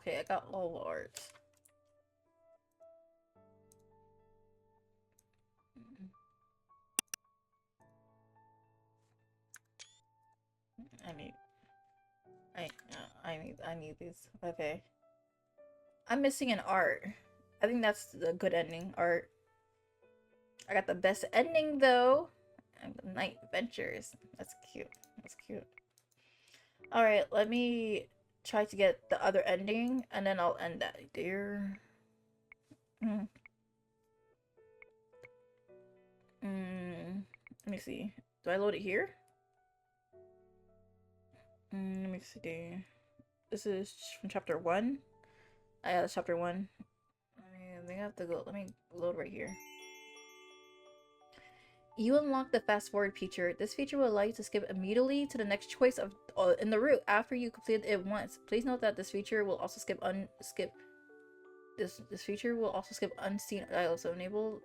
Okay, I got all art. I need I need these. Okay. I'm missing an art. I think that's the good ending art. I got the best ending though. And the night adventures. That's cute. That's cute. Alright, let me try to get the other ending and then I'll end that, dear. Let me see. Do I load it here? Let me see. This is from chapter 1. Yeah, that's chapter 1. I think I have to go. Let me load right here. You unlock the fast forward feature. This feature will allow you to skip immediately to the next choice of in the route after you complete it once. Please note that this feature will also skip this feature will also skip unseen dialogue. So enable.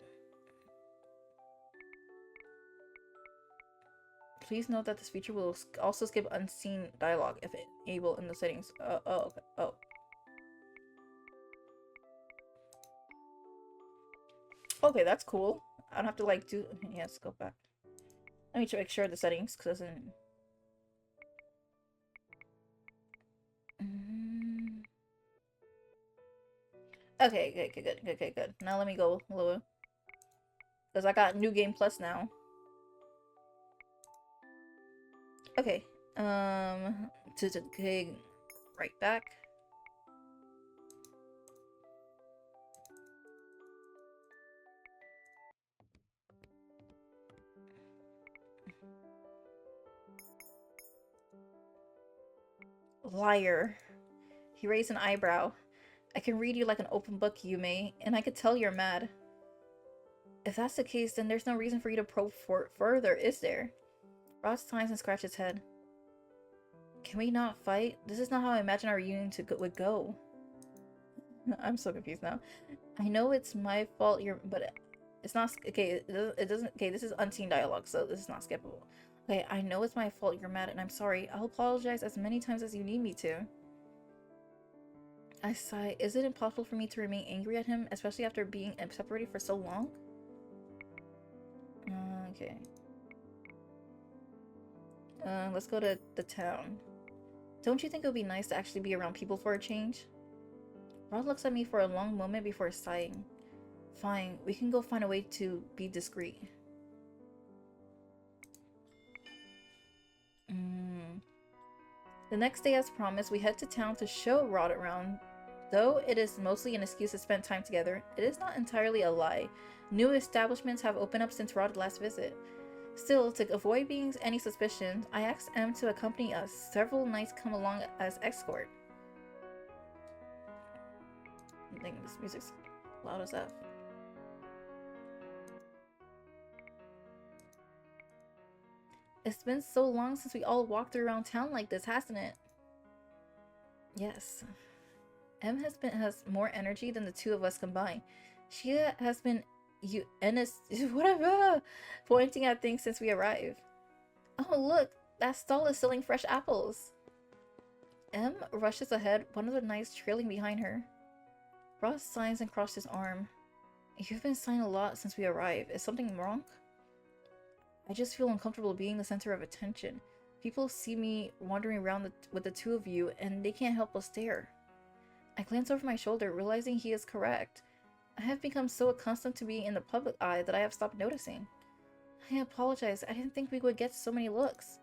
Please note that this feature will also skip unseen dialogue if enabled in the settings. Okay. Oh. Okay, that's cool. I don't have to like do. Yes, go back. Let me make sure the settings because doesn't. Okay, good. Now let me go, Lua. Because I got New Game Plus now. Okay. Okay, right back. Liar. He raised an eyebrow. I can read you like an open book, Yume, and I could tell you're mad. If that's the case, then there's no reason for you to probe further, is there? Ross signs and scratches his head. Can we not fight? This is not how I imagine our reunion would go. I'm so confused now. I know it's my fault, but it's not okay. It doesn't. Okay, this is unseen dialogue, so this is not skippable. Okay, I know it's my fault. You're mad, and I'm sorry. I'll apologize as many times as you need me to. I sigh. Is it impossible for me to remain angry at him, especially after being separated for so long? Okay. Let's go to the town. Don't you think it would be nice to actually be around people for a change? Rod looks at me for a long moment before sighing. Fine, we can go find a way to be discreet. The next day, as promised, we head to town to show Rod around. Though it is mostly an excuse to spend time together, it is not entirely a lie. New establishments have opened up since Rod's last visit. Still, to avoid being any suspicion, I asked M to accompany us. Several knights come along as escort. I think this music's loud as F. It's been so long since we all walked around town like this, hasn't it? Yes. M has more energy than the two of us combined. She has been whatever pointing at things since we arrived. Oh look, that stall is selling fresh apples. M rushes ahead, one of the knights trailing behind her. Ross signs and crosses his arm. You've been sighing a lot since we arrived. Is something wrong? I just feel uncomfortable being the center of attention. People see me wandering around with the two of you, and they can't help but stare. I glance over my shoulder, realizing he is correct. I have become so accustomed to being in the public eye that I have stopped noticing. I apologize. I didn't think we would get so many looks.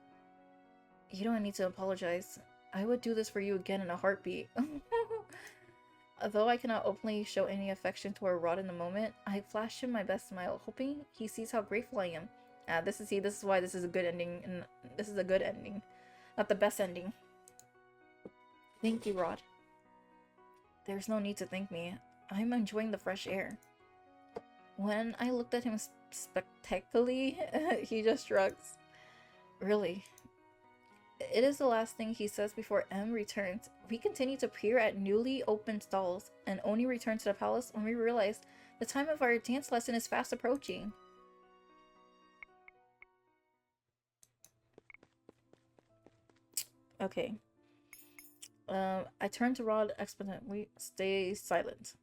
You don't need to apologize. I would do this for you again in a heartbeat. Although I cannot openly show any affection toward Rod in the moment, I flash him my best smile, hoping he sees how grateful I am. This is why this is a good ending, and this is a good ending. Not the best ending. Thank you, Rod. There's no need to thank me. I'm enjoying the fresh air. When I looked at him spectacularly, he just shrugs. Really? It is the last thing he says before M returns. We continue to peer at newly opened stalls, and only return to the palace when we realize the time of our dance lesson is fast approaching. Okay. I turned to Rod expectantly. Stay silent.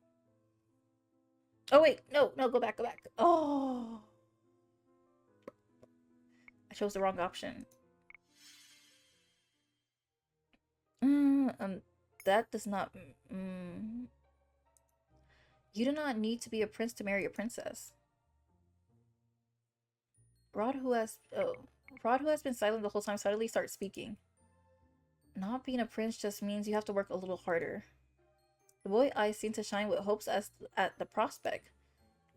Oh wait, no, go back, go back. Oh, I chose the wrong option. Um, that does not. You do not need to be a prince to marry a princess. Rod, Rod, who has been silent the whole time, suddenly starts speaking. Not being a prince just means you have to work a little harder. The boy eyes seem to shine with hopes at the prospect.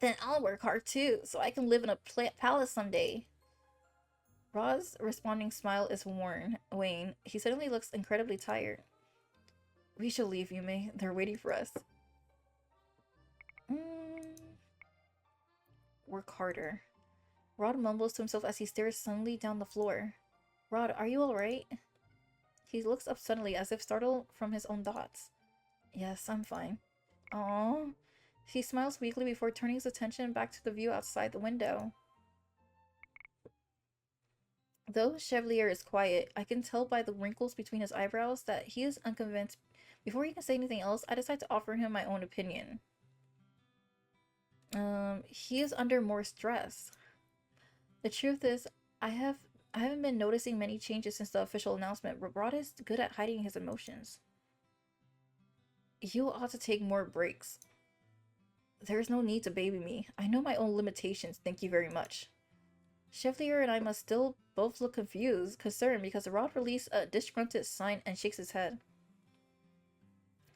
Then I'll work hard too, so I can live in a palace someday. Rod's responding smile is wan. He suddenly looks incredibly tired. We should leave, Yume. They're waiting for us. Work harder. Rod mumbles to himself as he stares suddenly down the floor. Rod, are you alright? He looks up suddenly as if startled from his own thoughts. Yes, I'm fine. Aww. He smiles weakly before turning his attention back to the view outside the window. Though Chevalier is quiet, I can tell by the wrinkles between his eyebrows that he is unconvinced. Before he can say anything else, I decide to offer him my own opinion. He is under more stress. The truth is, I haven't been noticing many changes since the official announcement. Rod is good at hiding his emotions. You ought to take more breaks. There's no need to baby me. I know my own limitations, thank you very much. Chevalier and I must still both look concerned, because Rod released a disgruntled sign and shakes his head.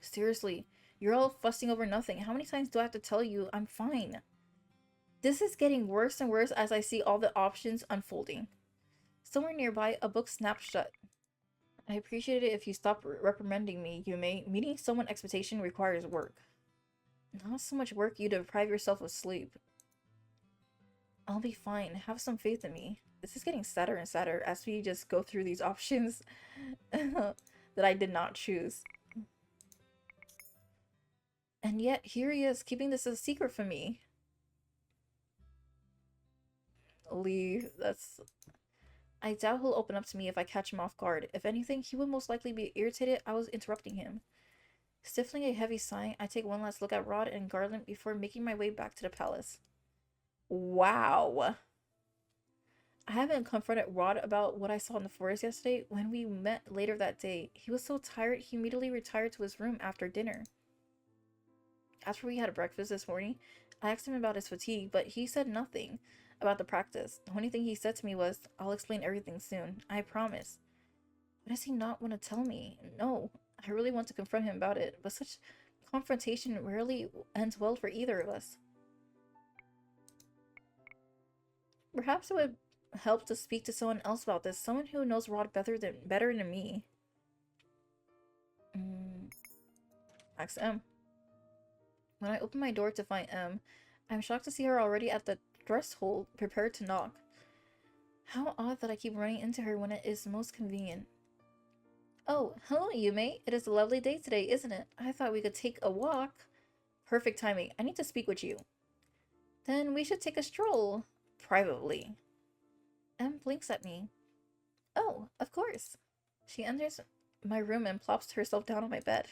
Seriously, you're all fussing over nothing. How many times do I have to tell you I'm fine? This is getting worse and worse as I see all the options unfolding. Somewhere nearby, a book snapped shut. I appreciate it if you stop reprimanding me, Yume. Meeting someone's expectation requires work. Not so much work you deprive yourself of sleep. I'll be fine. Have some faith in me. This is getting sadder and sadder as we just go through these options that I did not choose. And yet, here he is, keeping this a secret from me. Leave. I doubt he'll open up to me if I catch him off guard. If anything, he would most likely be irritated I was interrupting him. Stifling a heavy sigh, I take one last look at Rod and Garland before making my way back to the palace. Wow. I haven't confronted Rod about what I saw in the forest yesterday. When we met later that day, he was so tired he immediately retired to his room after dinner. After we had breakfast this morning, I asked him about his fatigue, but he said nothing about the practice. The only thing he said to me was, I'll explain everything soon. I promise. Why does he not want to tell me? No, I really want to confront him about it, but such confrontation rarely ends well for either of us. Perhaps it would help to speak to someone else about this, someone who knows Rod better than me. Ask M. When I open my door to find M, I'm shocked to see her already at the threshold, prepared to knock. How odd that I keep running into her when it is most convenient. Oh, hello, Yume. It is a lovely day today, isn't it? I thought we could take a walk. Perfect timing. I need to speak with you. Then we should take a stroll. Privately. Em blinks at me. Oh, of course. She enters my room and plops herself down on my bed.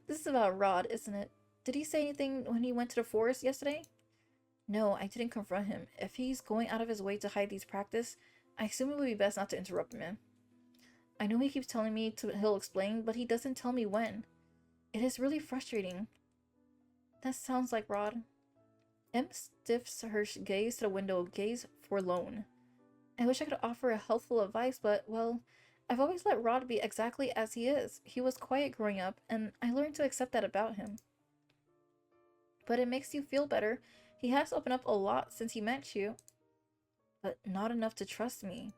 This is about Rod, isn't it? Did he say anything when he went to the forest yesterday? No, I didn't confront him. If he's going out of his way to hide these practice, I assume it would be best not to interrupt him. I know he keeps telling me he'll explain, but he doesn't tell me when. It is really frustrating. That sounds like Rod. Em stiffs her gaze to the window, gaze forlorn. I wish I could offer a helpful advice, but, well, I've always let Rod be exactly as he is. He was quiet growing up, and I learned to accept that about him. But it makes you feel better. He has opened up a lot since he met you. But not enough to trust me.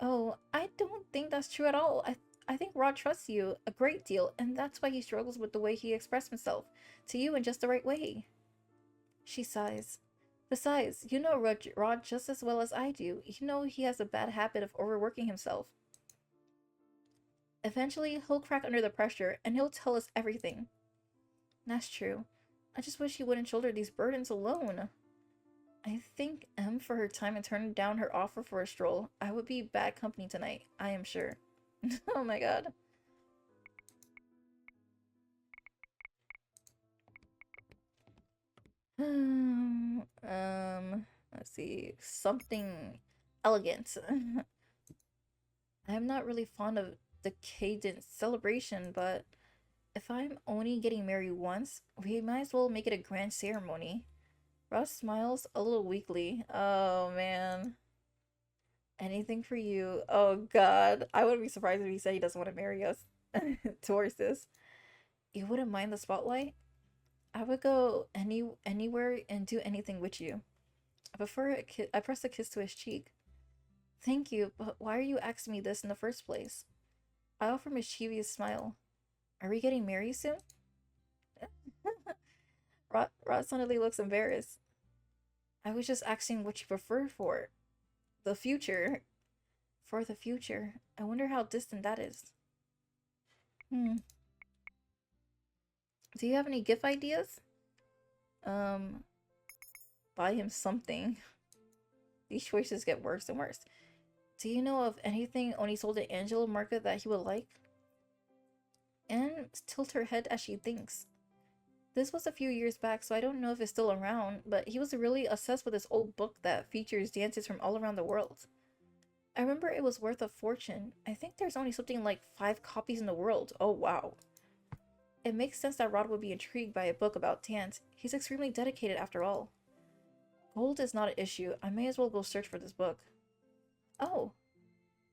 Oh, I don't think that's true at all. I think Rod trusts you a great deal, and that's why he struggles with the way he expressed himself to you in just the right way. She sighs. Besides, you know Rod just as well as I do. You know he has a bad habit of overworking himself. Eventually, he'll crack under the pressure, and he'll tell us everything. That's true. I just wish he wouldn't shoulder these burdens alone. I thank M for her time and turned down her offer for a stroll. I would be bad company tonight, I am sure. Oh my god. Let's see. Something elegant. I'm not really fond of the cadence celebration, but if I'm only getting married once, we might as well make it a grand ceremony. Ross smiles a little weakly. Oh man. Anything for you. Oh god. I wouldn't be surprised if he said he doesn't want to marry us towards this. You wouldn't mind the spotlight? I would go anywhere and do anything with you. I prefer a kiss. I press a kiss to his cheek. Thank you, but why are you asking me this in the first place? I offer a mischievous smile. Are we getting married soon? Rod suddenly looks embarrassed. I was just asking what you prefer for the future. For the future. I wonder how distant that is. Hmm. Do you have any gift ideas? Um, buy him something. These choices get worse and worse. Do you know of anything only sold at Angelo Market that he would like? Anne tilts her head as she thinks. This was a few years back, so I don't know if it's still around, but he was really obsessed with this old book that features dances from all around the world. I remember it was worth a fortune. I think there's only something like 5 copies in the world. Oh wow. It makes sense that Rod would be intrigued by a book about dance. He's extremely dedicated after all. Gold is not an issue. I may as well go search for this book. Oh.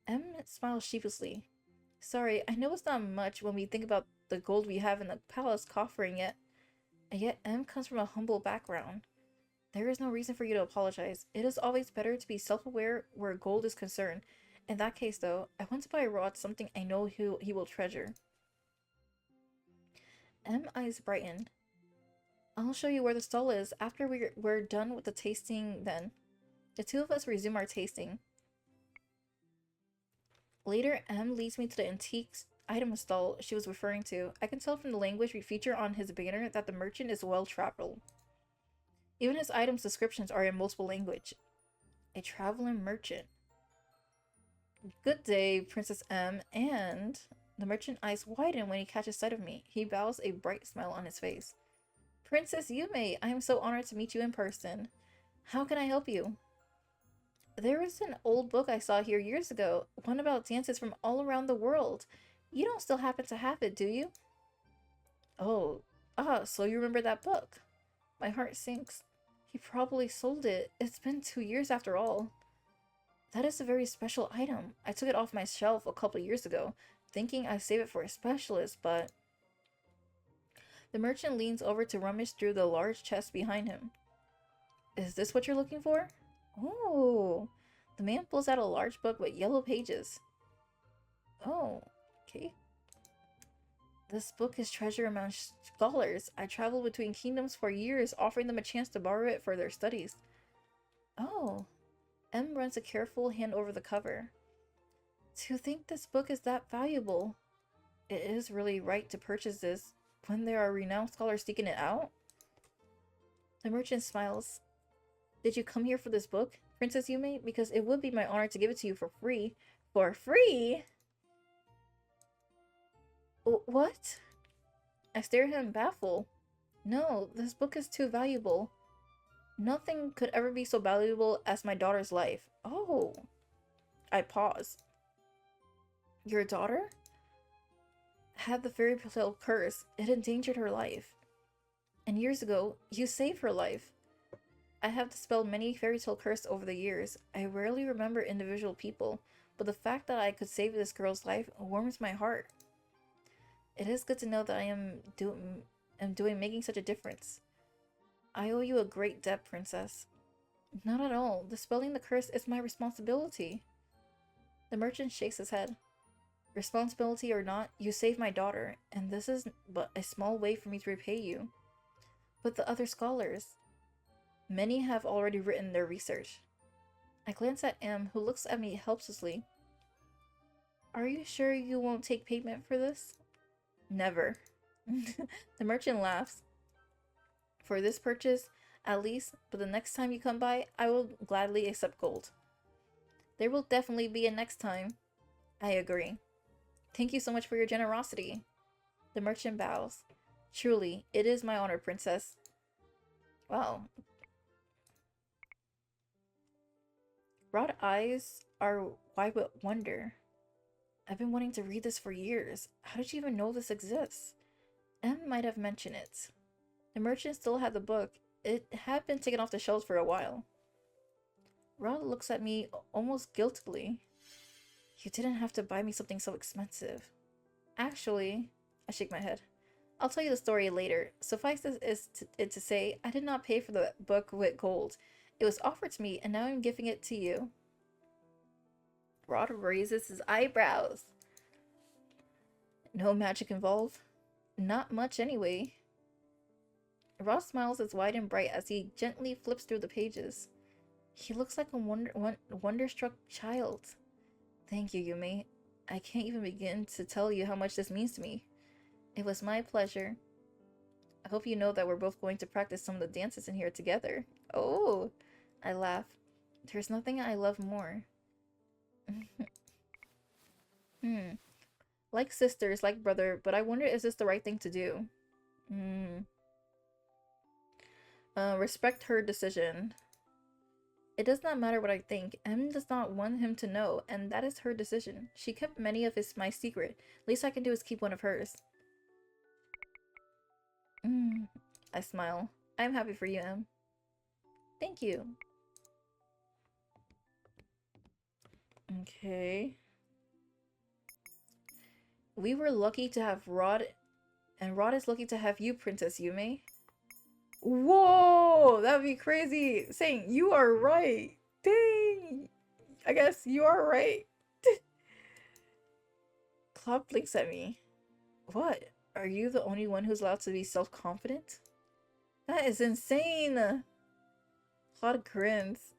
Em smiles sheepishly. Sorry, I know it's not much when we think about the gold we have in the palace coffering it. And yet M comes from a humble background. There is no reason for you to apologize. It is always better to be self-aware where gold is concerned. In that case, though, I want to buy Rod something I know he will treasure. M eyes brighten. I'll show you where the stall is after we're done with the tasting then. The two of us resume our tasting. Later, M leads me to the antiques item stall she was referring to. I can tell from the language we feature on his banner that the merchant is well-traveled. Even his items' descriptions are in multiple language. A traveling merchant. Good day, Princess M, and... The merchant eyes widen when he catches sight of me. He bows, a bright smile on his face. Princess Yume, I am so honored to meet you in person. How can I help you? There was an old book I saw here years ago, one about dances from all around the world. You don't still happen to have it, do you? Oh, so you remember that book? My heart sinks. He probably sold it. It's been 2 years after all. That is a very special item. I took it off my shelf a couple years ago, thinking I'd save it for a specialist, but... The merchant leans over to rummage through the large chest behind him. Is this what you're looking for? Oh, the man pulls out a large book with yellow pages. Oh, okay. This book is treasure among scholars. I traveled between kingdoms for years, offering them a chance to borrow it for their studies. Oh. M runs a careful hand over the cover. To think this book is that valuable. It is really right to purchase this when there are renowned scholars seeking it out? The merchant smiles. Did you come here for this book, Princess Yume? Because it would be my honor to give it to you for free. For free? What? I stare at him baffled. No, this book is too valuable. Nothing could ever be so valuable as my daughter's life. Oh. I pause. Your daughter? Had the fairy tale curse. It endangered her life. And years ago, you saved her life. I have dispelled many fairy tale curses over the years. I rarely remember individual people, but the fact that I could save this girl's life warms my heart. It is good to know that I am making such a difference. I owe you a great debt, Princess. Not at all. Dispelling the curse is my responsibility. The merchant shakes his head. Responsibility or not, you saved my daughter, and this is but a small way for me to repay you. But the other scholars... Many have already written their research. I glance at M, who looks at me helplessly. Are you sure you won't take payment for this? Never. The merchant laughs. For this purchase, at least, but the next time you come by, I will gladly accept gold. There will definitely be a next time. I agree. Thank you so much for your generosity. The merchant bows. Truly, it is my honor, Princess. Wow. Broad eyes are wide with wonder. I've been wanting to read this for years. How did you even know this exists? Em might have mentioned it. The merchant still had the book. It had been taken off the shelves for a while. Rod looks at me almost guiltily. You didn't have to buy me something so expensive. Actually, I shake my head. I'll tell you the story later. Suffice it to say, I did not pay for the book with gold. It was offered to me, and now I'm giving it to you. Rod raises his eyebrows. No magic involved? Not much anyway. Rod smiles as wide and bright as he gently flips through the pages. He looks like a wonderstruck child. Thank you, Yume. I can't even begin to tell you how much this means to me. It was my pleasure. I hope you know that we're both going to practice some of the dances in here together. Oh, I laugh. There's nothing I love more. Like sisters, like brother, but I wonder is this the right thing to do? Respect her decision. It does not matter what I think. Em does not want him to know, and that is her decision. She kept many of my secret. Least I can do is keep one of hers. I smile. I'm happy for you, Em. Thank you. Okay. We were lucky to have Rod, and Rod is lucky to have you, Princess Yume. Whoa! That'd be crazy. Saying, you are right. Dang! I guess you are right. Claude blinks at me. What? Are you the only one who's allowed to be self-confident? That is insane! Claude grins.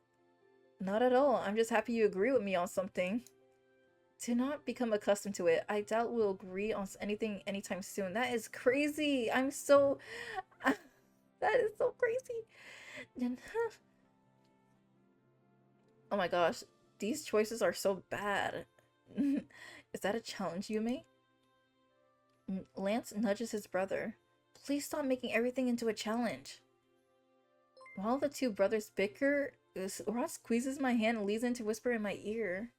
Not at all. I'm just happy you agree with me on something. Do not become accustomed to it. I doubt we'll agree on anything anytime soon. That is crazy. I'm so... that is so crazy. Oh my gosh. These choices are so bad. Is that a challenge, Yume? Lance nudges his brother. Please stop making everything into a challenge. While the two brothers bicker, Ross squeezes my hand and leans in to whisper in my ear.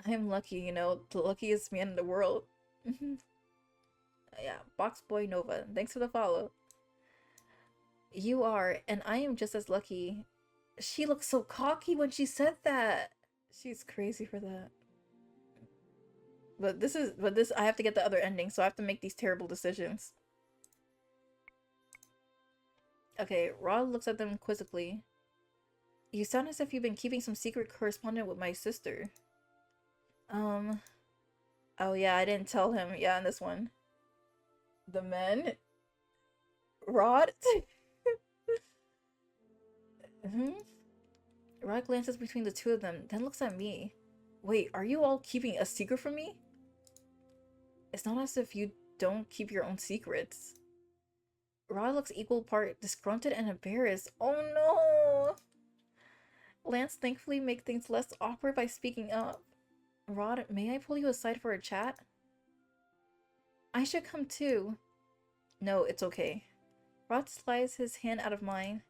I am lucky, you know, the luckiest man in the world. Yeah, Box Boy Nova. Thanks for the follow. You are, and I am just as lucky. She looked so cocky when she said that. She's crazy for that. But this, I have to get the other ending, so I have to make these terrible decisions. Okay, Rod looks at them quizzically. You sound as if you've been keeping some secret correspondence with my sister. Oh yeah, I didn't tell him. Yeah, in this one. The men? Rod? Rod glances between the two of them, then looks at me. Wait, are you all keeping a secret from me? It's not as if you don't keep your own secrets. Rod looks equal part disgruntled and embarrassed. Oh no! Lance thankfully makes things less awkward by speaking up. Rod, may I pull you aside for a chat? I should come too. No, it's okay. Rod slides his hand out of mine.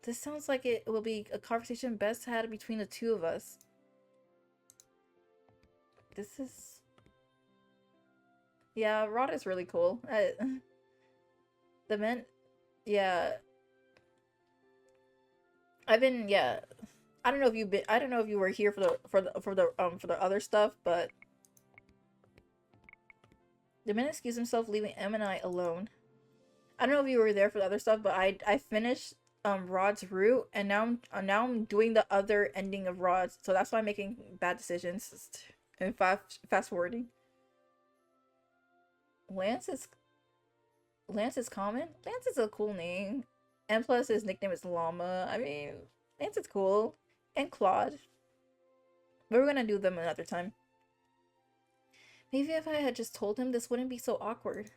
This sounds like it will be a conversation best had between the two of us. This is... Yeah, Rod is really cool. The men... Yeah. I've been... Yeah. I don't know if you've been... I don't know if you were here for the other stuff, but... The man excused himself, leaving Em and I alone. I don't know if you were there for the other stuff, but I finished Rod's route, and now I'm doing the other ending of Rod's, so that's why I'm making bad decisions and fast forwarding. Lance is common. Lance is a cool name, and plus his nickname is Llama. I mean, Lance is cool, and Claude. But we're gonna do them another time. Maybe if I had just told him, this wouldn't be so awkward.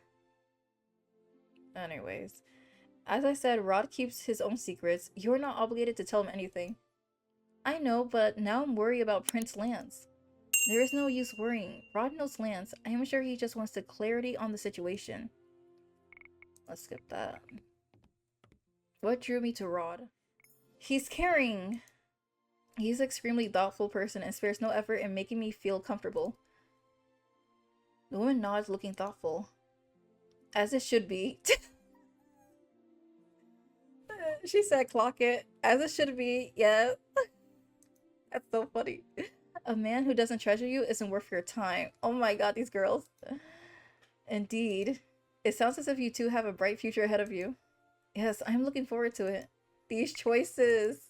Anyways, as I said, Rod keeps his own secrets. You're not obligated to tell him anything. I know, but now I'm worried about Prince Lance. There is no use worrying. Rod knows Lance. I am sure he just wants the clarity on the situation. Let's skip that. What drew me to Rod? He's caring. He's an extremely thoughtful person and spares no effort in making me feel comfortable. The woman nods, looking thoughtful. As it should be. She said, clock it. As it should be, yeah. That's so funny. A man who doesn't treasure you isn't worth your time. Oh my god, these girls. Indeed. It sounds as if you two have a bright future ahead of you. Yes, I'm looking forward to it. These choices.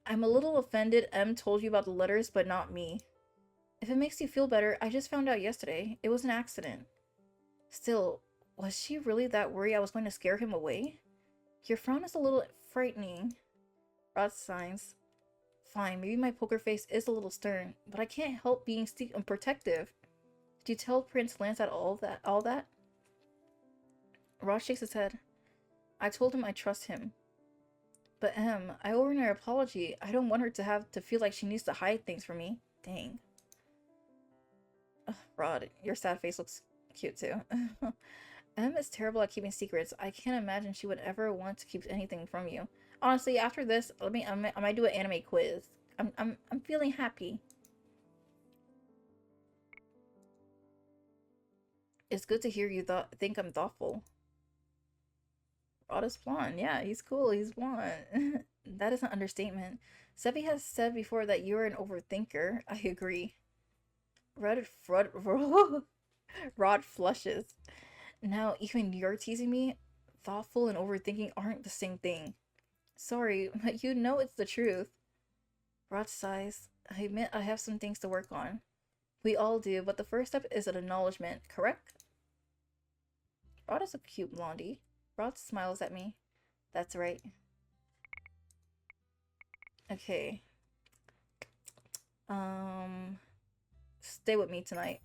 I'm a little offended M told you about the letters, but not me. If it makes you feel better, I just found out yesterday. It was an accident. Still, was she really that worried I was going to scare him away? Your frown is a little frightening. Rod signs. Fine, maybe my poker face is a little stern, but I can't help being protective. Did you tell Prince Lancelot all that? Rod shakes his head. I told him I trust him. But I owe her an apology. I don't want her to have to feel like she needs to hide things from me. Dang. Ugh, Rod, your sad face looks cute too. Is terrible at keeping secrets. I can't imagine she would ever want to keep anything from you. Honestly, after this, I might do an anime quiz. I'm feeling happy. It's good to hear you think I'm thoughtful. Rod is blonde. Yeah, he's cool. He's blonde. That is an understatement. Sebi has said before that you're an overthinker. I agree. Rod flushes. Now, even you're teasing me? Thoughtful and overthinking aren't the same thing. Sorry, but you know it's the truth. Rod sighs. I admit I have some things to work on. We all do, but the first step is an acknowledgement, correct? Rod is a cute blondie. Rod smiles at me. That's right. Okay. Stay with me tonight.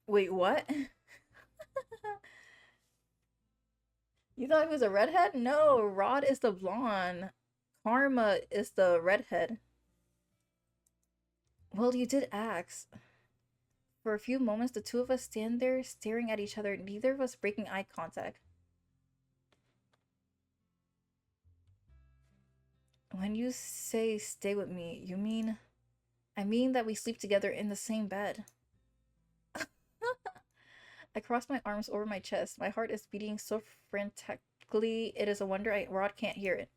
Wait, what? You thought he was a redhead? No, Rod is the blonde. Karma is the redhead. Well, you did ask. For a few moments, the two of us stand there staring at each other, neither of us breaking eye contact. When you say stay with me, you mean... I mean that we sleep together in the same bed. I cross my arms over my chest. My heart is beating so frantically, it is a wonder Rod can't hear it.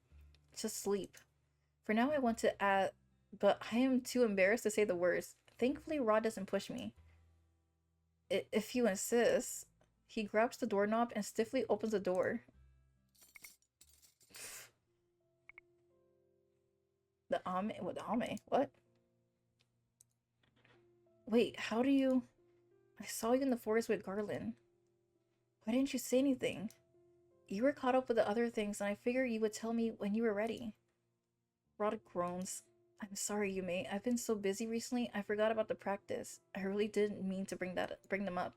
Just sleep. For now, I want to add, but I am too embarrassed to say the words. Thankfully, Rod doesn't push me. If you insist. He grabs the doorknob and stiffly opens the door. The Ame? What? The Ame? What? Wait, how do you... I saw you in the forest with Garland. Why didn't you say anything? You were caught up with the other things, and I figured you would tell me when you were ready. Rod groans. I'm sorry, Yume. I've been so busy recently, I forgot about the practice. I really didn't mean to bring them up.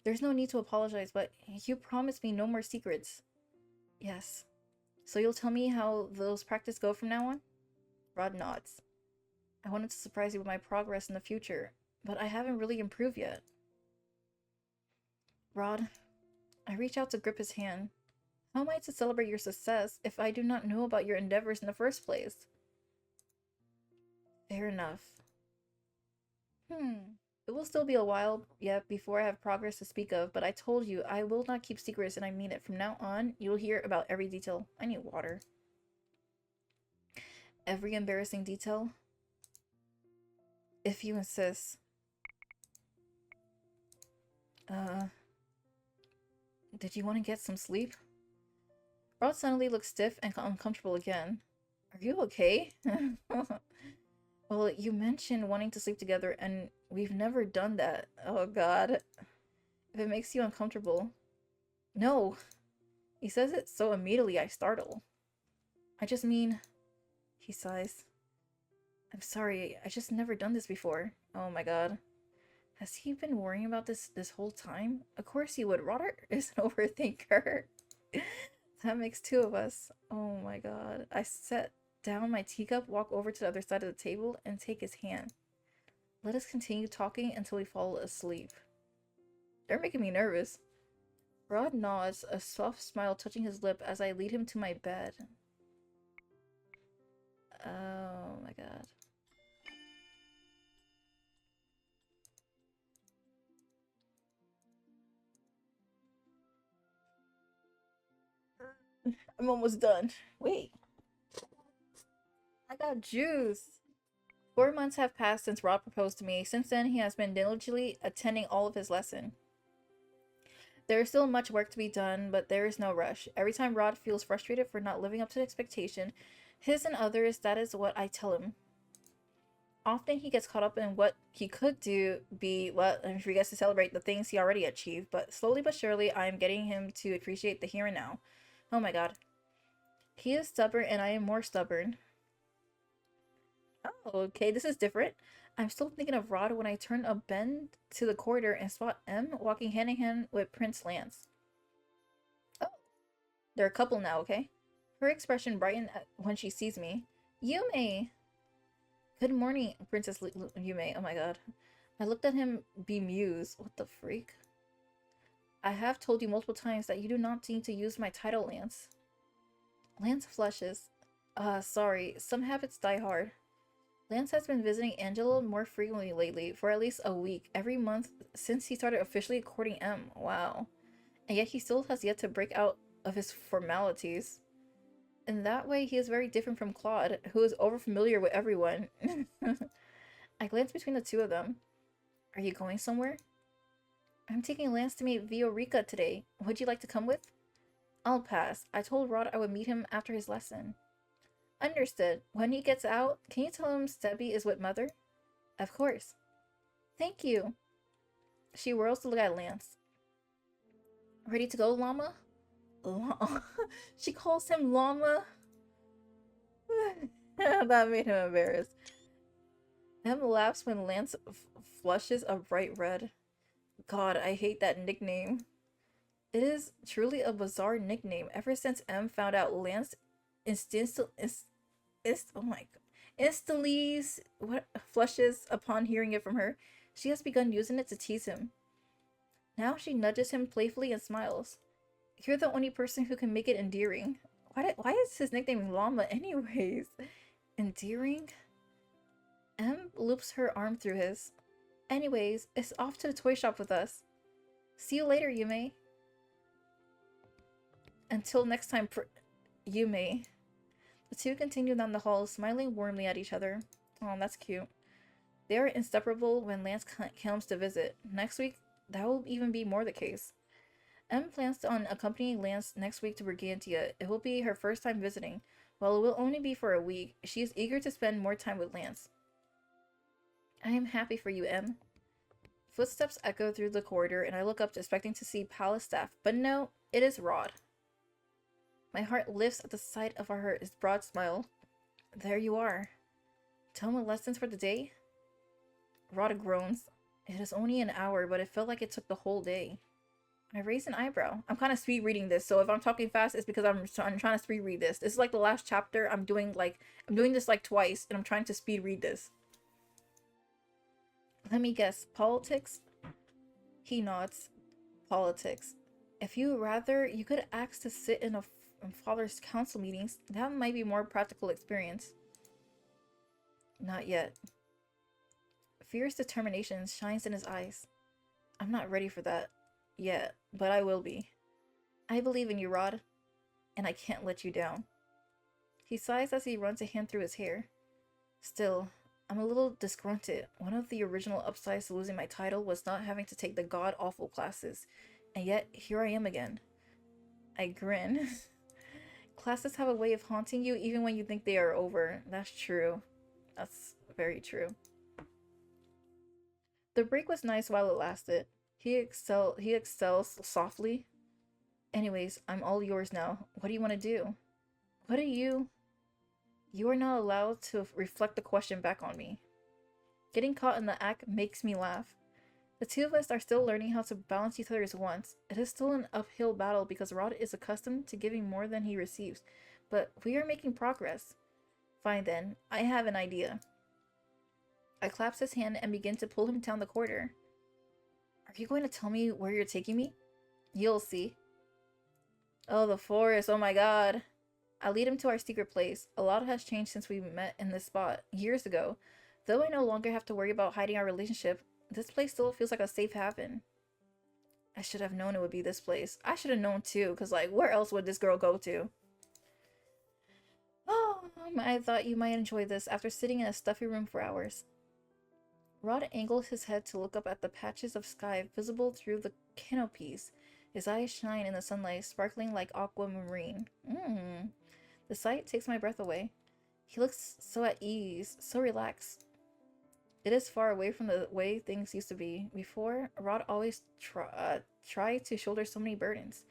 There's no need to apologize, but you promised me no more secrets. Yes. So you'll tell me how those practice go from now on? Rod nods. I wanted to surprise you with my progress in the future, but I haven't really improved yet. Rod, I reach out to grip his hand. How am I to celebrate your success if I do not know about your endeavors in the first place? Fair enough. It will still be a while yet before I have progress to speak of, but I told you I will not keep secrets and I mean it. From now on, you'll hear about every detail. I need water. Every embarrassing detail? If you insist. Did you want to get some sleep? Rod suddenly looks stiff and uncomfortable again. Are you okay? Well, you mentioned wanting to sleep together, and we've never done that. Oh god. If it makes you uncomfortable. No! He says it so immediately I startle. I just mean... He sighs. I'm sorry, I just never done this before. Oh my god. Has he been worrying about this whole time? Of course he would. Rodder is an overthinker. That makes two of us. Oh my god. I set down my teacup, walk over to the other side of the table, and take his hand. Let us continue talking until we fall asleep. They're making me nervous. Rod nods, a soft smile touching his lip as I lead him to my bed. Oh my god. I'm almost done. Wait, I got juice. 4 months have passed since Rod proposed to me. Since then, he has been diligently attending all of his lesson. There is still much work to be done, but there is no rush. Every time Rod feels frustrated for not living up to the expectation, his and others, that is what I tell him. Often he gets caught up in what he could do, and forgets to celebrate the things he already achieved, but slowly but surely I am getting him to appreciate the here and now. Oh my god. He is stubborn and I am more stubborn. Oh, okay, this is different. I'm still thinking of Rod when I turn a bend to the corridor and spot M walking hand in hand with Prince Lance. Oh, they're a couple now, okay? Her expression brightened when she sees me. Yume! Good morning, Princess Yume. Oh my god. I looked at him bemused. What the freak? I have told you multiple times that you do not need to use my title, Lance. Lance flushes. Sorry. Some habits die hard. Lance has been visiting Angelo more frequently lately, for at least a week, every month since he started officially courting M. Wow. And yet he still has yet to break out of his formalities. In that way, he is very different from Claude, who is overfamiliar with everyone. I glance between the two of them. Are you going somewhere? I'm taking Lance to meet Viorica today. Would you like to come with? I'll pass. I told Rod I would meet him after his lesson. Understood. When he gets out, can you tell him Stebby is with Mother? Of course. Thank you. She whirls to look at Lance. Ready to go, Llama? She calls him Llama? That made him embarrassed. Em laughs when Lance flushes a bright red. God, I hate that nickname. It is truly a bizarre nickname. Ever since M found out Lance oh my god, instantly flushes upon hearing it from her, she has begun using it to tease him. Now she nudges him playfully and smiles. You're the only person who can make it endearing. Why is his nickname Llama anyways? Endearing? M loops her arm through his. Anyways, it's off to the toy shop with us. See you later, Yume. Until next time, Yume. The two continue down the hall, smiling warmly at each other. Oh, that's cute. They are inseparable when Lance comes to visit. Next week, that will even be more the case. M plans on accompanying Lance next week to Brigantia. It will be her first time visiting. While it will only be for a week, she is eager to spend more time with Lance. I am happy for you, M. Footsteps echo through the corridor, and I look up expecting to see palace staff, but no, it is Rod. My heart lifts at the sight of his broad smile. There you are. Tell me lessons for the day? Rod groans. It is only an hour, but it felt like it took the whole day. I raise an eyebrow. I'm kind of speed reading this, so if I'm talking fast, it's because I'm trying to speed read this. This is like the last chapter. I'm doing this like twice, and I'm trying to speed read this. Let me guess. Politics? He nods. Politics. If you rather, you could ask to sit in father's council meetings. That might be more practical experience. Not yet. Fierce determination shines in his eyes. I'm not ready for that yet, but I will be. I believe in you, Rod, and I can't let you down. He sighs as he runs a hand through his hair. Still, I'm a little disgruntled. One of the original upsides to losing my title was not having to take the god-awful classes, and yet here I am again. I grin. Classes have a way of haunting you even when you think they are over. That's true. That's very true. The break was nice while it lasted. He excels softly. Anyways, I'm all yours now. What do you want to do? What do you... You are not allowed to reflect the question back on me. Getting caught in the act makes me laugh. The two of us are still learning how to balance each other's wants. It is still an uphill battle because Rod is accustomed to giving more than he receives, but we are making progress. Fine then, I have an idea. I clasp his hand and begin to pull him down the corridor. Are you going to tell me where you're taking me? You'll see. Oh, the forest. Oh my god. I lead him to our secret place. A lot has changed since we met in this spot years ago. Though I no longer have to worry about hiding our relationship, this place still feels like a safe haven. I should have known it would be this place. I should have known too, because, like, where else would this girl go to? Oh, I thought you might enjoy this after sitting in a stuffy room for hours. Rod angled his head to look up at the patches of sky visible through the canopies. His eyes shine in the sunlight, sparkling like aquamarine. The sight takes my breath away. He looks so at ease, so relaxed. It is far away from the way things used to be. Before, Rod always tried to shoulder so many burdens.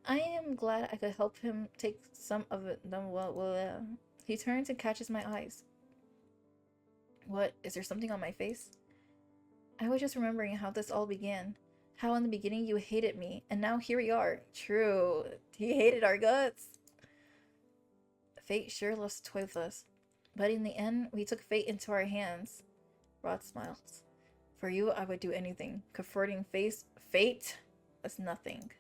I am glad I could help him take some of them. He turns and catches my eyes. What? Is there something on my face? I was just remembering how this all began. How in the beginning you hated me, and now here we are. True. He hated our guts. Fate sure loves to toy with us. But in the end, we took fate into our hands. Rod smiles. For you, I would do anything. Comforting fate was nothing.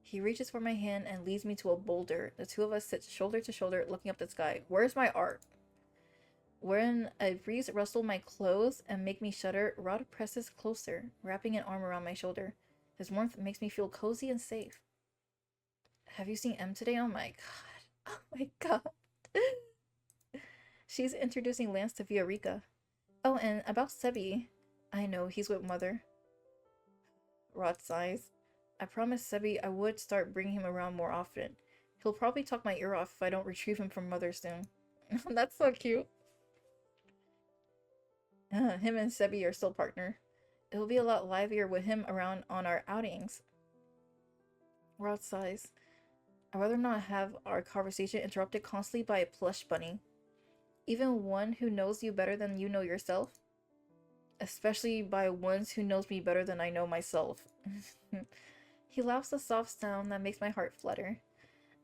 He reaches for my hand and leads me to a boulder. The two of us sit shoulder to shoulder, looking up the sky. Where's my art? When a breeze rustled my clothes and make me shudder, Rod presses closer, wrapping an arm around my shoulder. His warmth makes me feel cozy and safe. Have you seen M today? Oh my god. Oh my god. She's introducing Lance to Viorica. Oh, and about Sebi. I know, he's with Mother. Rod sighs. I promised Sebi I would start bringing him around more often. He'll probably talk my ear off if I don't retrieve him from Mother soon. That's so cute. Him and Sebi are still partner. It'll be a lot livelier with him around on our outings. Rod sighs. I'd rather not have our conversation interrupted constantly by a plush bunny. Even one who knows you better than you know yourself. Especially by ones who knows me better than I know myself. He laughs a soft sound that makes my heart flutter.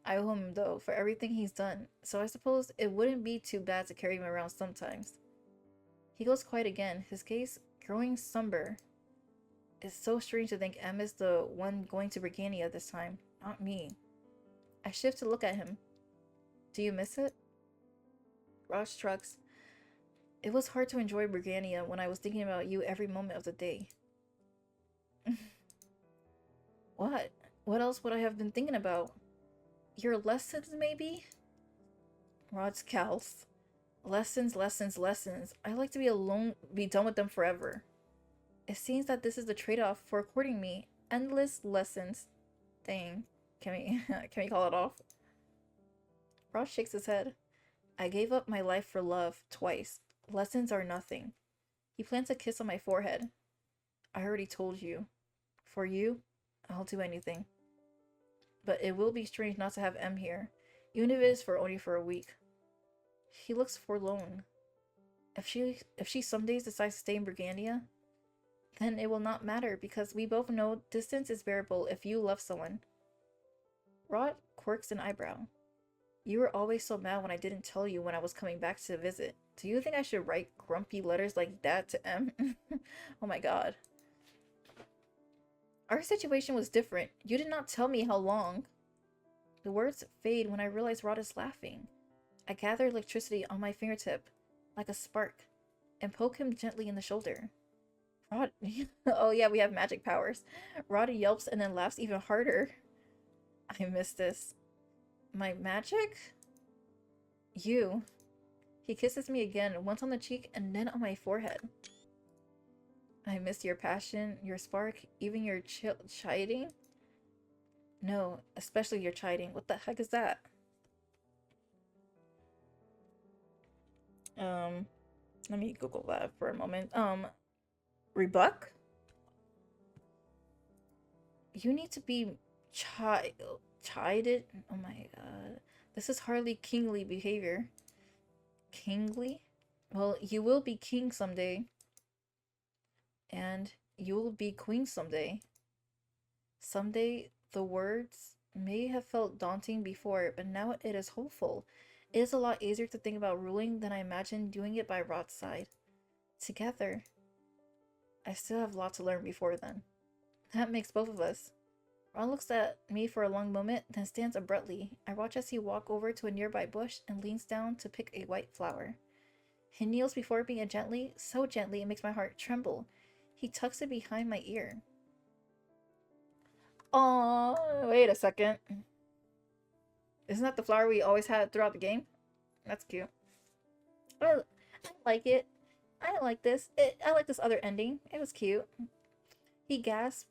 I owe him, though, for everything he's done, so I suppose it wouldn't be too bad to carry him around sometimes. He goes quiet again, his gaze growing somber. It's so strange to think M is the one going to Brigannia this time, not me. I shift to look at him. Do you miss it? Rod shrugs. It was hard to enjoy Brigannia when I was thinking about you every moment of the day. What? What else would I have been thinking about? Your lessons, maybe? Rod scowls. Lessons, lessons, lessons. I like to be alone, be done with them forever. It seems that this is the trade-off for courting me. Endless lessons. Dang. Can we call it off? Rod shakes his head. I gave up my life for love twice. Lessons are nothing. He plants a kiss on my forehead. I already told you. For you, I'll do anything. But it will be strange not to have M here, even if it is only for a week. He looks forlorn. If she some days decides to stay in Brigannia, then it will not matter because we both know distance is bearable if you love someone. Rod quirks an eyebrow. You were always so mad when I didn't tell you when I was coming back to visit. Do you think I should write grumpy letters like that to M? Oh my god. Our situation was different. You did not tell me how long. The words fade when I realize Rod is laughing. I gather electricity on my fingertip, like a spark, and poke him gently in the shoulder. Rod... Oh yeah, we have magic powers. Rod yelps and then laughs even harder. I miss this. My magic? You. He kisses me again, once on the cheek and then on my forehead. I miss your passion, your spark, even your chiding. No, especially your chiding. What the heck is that? Let me Google that for a moment. Rebuck? You need to be chided? Oh my god. This is hardly kingly behavior. Kingly? Well, you will be king someday. And you will be queen someday. Someday, the words may have felt daunting before, but now it is hopeful. It is a lot easier to think about ruling than I imagined doing it by Rod's side. Together. I still have a lot to learn before then. That makes both of us. Ron looks at me for a long moment, then stands abruptly. I watch as he walks over to a nearby bush and leans down to pick a white flower. He kneels before me and gently, so gently it makes my heart tremble. He tucks it behind my ear. Oh, wait a second. Isn't that the flower we always had throughout the game? That's cute. I like it. I like this. I like this other ending. It was cute. He grasped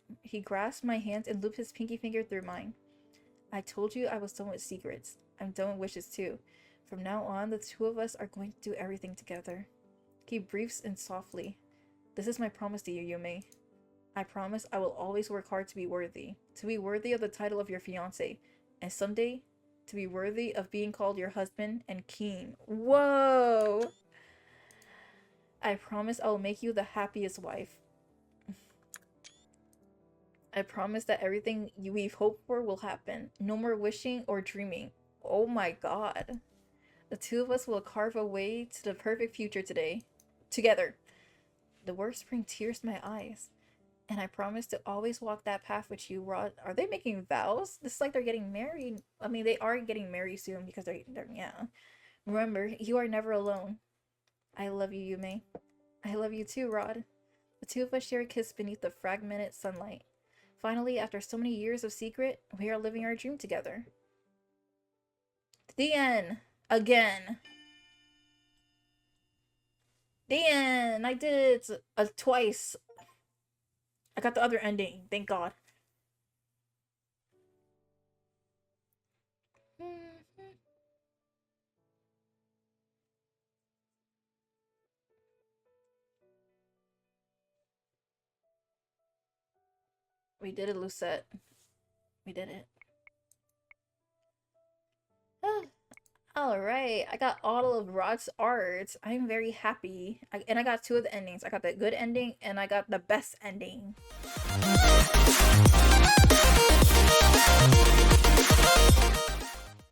my hands and looped his pinky finger through mine. I told you I was done with secrets. I'm done with wishes too. From now on, the two of us are going to do everything together. He breathes in softly. This is my promise to you, Yume. I promise I will always work hard to be worthy of the title of your fiancé, and someday, to be worthy of being called your husband and king. Whoa! I promise I will make you the happiest wife. I promise that everything we've hoped for will happen. No more wishing or dreaming. Oh my god. The two of us will carve a way to the perfect future together. The words bring tears to my eyes. And I promise to always walk that path with you, Rod. Are they making vows? This is like they're getting married. I mean, they are getting married soon because they're yeah. Remember, you are never alone. I love you, Yume. I love you too, Rod. The two of us share a kiss beneath the fragmented sunlight. Finally, after so many years of secret, we are living our dream together. The end. Again. The end. I did it twice. I got the other ending. Thank God. We did it, Lucette. We did it. Alright, I got all of Rod's art. I'm very happy. And I got two of the endings. I got the good ending and I got the best ending.